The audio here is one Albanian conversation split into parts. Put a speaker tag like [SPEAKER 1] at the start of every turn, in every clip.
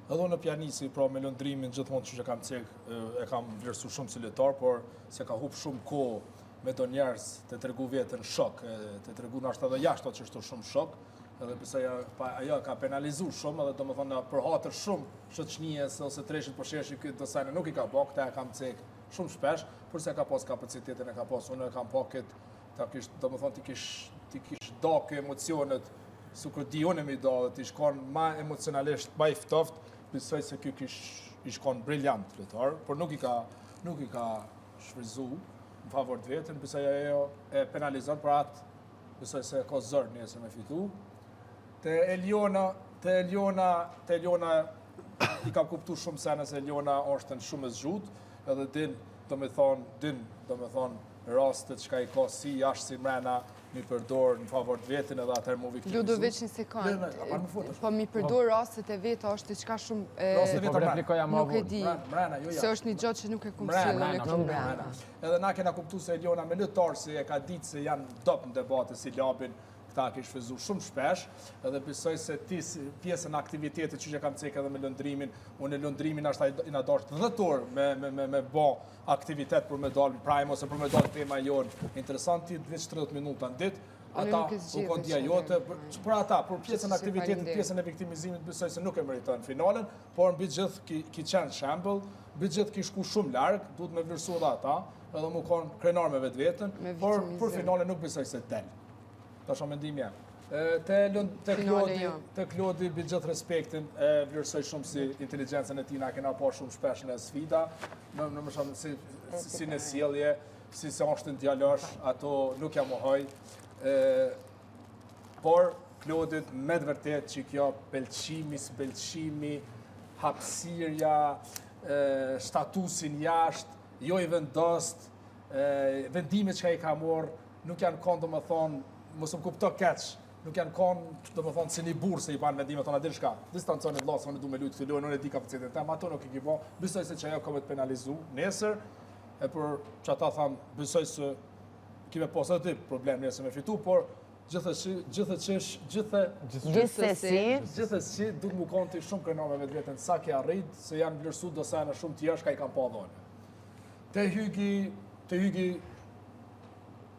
[SPEAKER 1] Edhe në pianisi, pra me lëndrimin gjithmonë që kam e kam vlerësu shumë si lojtar, por se ka hup shumë kohë me do njerëz të tregu veten shok, të tregu nashta edhe jashtë që është shumë shok, edhe pse ajo ka penalizuar shumë, edhe domethënë përhatër shumë shoqënies ose treshit për sheshi këtë dosajnë nuk i ka bë, këta e kam cek shumë shpesh, por se ka pas kapacitetin e ka pas, unë e kam pa këtë, ta kish, domethënë ti kish dakë emocionet, su kur di unë mi da, ti shkon ma emocionalisht, ma i ftoft, besoj se kjo i shkon briljant lojtar, por nuk i ka shfryzu në favor të vetën, besoj ajo e penalizon për atë, besoj se ka zërë nesër me fitu. Te Eliona i kam kuptu shumë sene se Eliona është në shumë e zgjut, edhe din, do me thonë, rastet që ka i ka si jashtë si mrena, mi përdor në favor të vetin edhe atër mu viktimizu.
[SPEAKER 2] Ludovic një sekund, po mi përdor rastet e vetë është diçka shumë... Nuk e di, se është një gjatë që nuk e kumë shilë në këtë mrena.
[SPEAKER 1] Edhe na kena kuptu se Eliona me lëtarë se e ka ditë se janë dop në debate si Labin, këta ke shfryzu shumë shpesh, edhe besoj se ti pjesën e aktivitetit që kam cekë edhe me lëndrimin, unë e lëndrimin ashtë i na dashtë 10 orë me bo aktivitet për me dalë prime ose për me dalë tema jonë. Interesanti, 20-30 minuta në ditë, ata u kondia jote, për ata, për pjesën e aktivitetit, pjesën e viktimizimit, besoj se nuk e meriton finalen, por në bitë gjithë ki qenë shembl, bitë gjithë ki shku shumë largë, duhet me vërsu dhe ata, edhe mu konë krenar me vetë vetën, por për finalen nuk besoj se delë. Ta shumë mendim jam. Te Klodi, bi gjithë respektin, vlerësoj shumë si inteligencën e tina, kena pa shumë shpesh në sfida, në më shumë si në sjellje, si se është në djalosh, ato nuk jam mohoj. Por, Klodit, me të vërtet që kjo belqimi, hapsirja, statusin jashtë, jo i vendost, vendimet që ka i ka morë, nuk janë konë, do më thonë, mos më kupto keq, nuk janë konë, do më thonë, si një burë se i banë vendimet, tonë adil shka. Distancioni të lasë, unë du me lujtë të lujnë, unë e di kapacitet tem, ato nuk i kipo, besoj se që ajo ka me të penalizu nesër, e për që ata thamë, besoj se kime posë edhe ti problem nesër me fitu, por gjithësësi, du të më konë të shumë krenove vetë vetën, sa ke arrit, se janë vlerësu dosajnë shumë tjerë, shka i kam pa dhone. Te Hygi,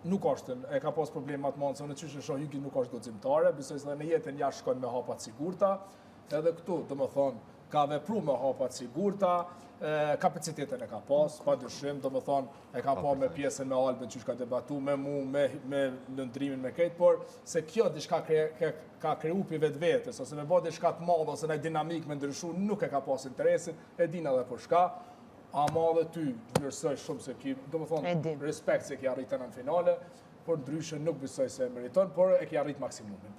[SPEAKER 1] nuk është, e ka pas problemat manë, se unë qyshë shoh Hygi nuk është gocimtare, besoj se dhe në jetën jashtë shkojnë me hapat sigurta, edhe këtu, do më thonë, ka vepru me hapat sigurta, kapacitetin e ka pas, pa dyshim, do më thonë, e ka pa me pjesën me Albin që ka debatu, me mu, me lëndrimin me krejt, por se kjo diçka ka kreu pi vetë vetës, ose me ba diçka të madhe, ose në dinamik me ndryshu, nuk e ka pas interesin, e dina dhe për shka, ama dhe ty vlerësoj shumë se ki, do më thonë, respekt se ki arritën në finale, por ndryshë nuk besoj se e meriton, por e ki arrit maksimumin.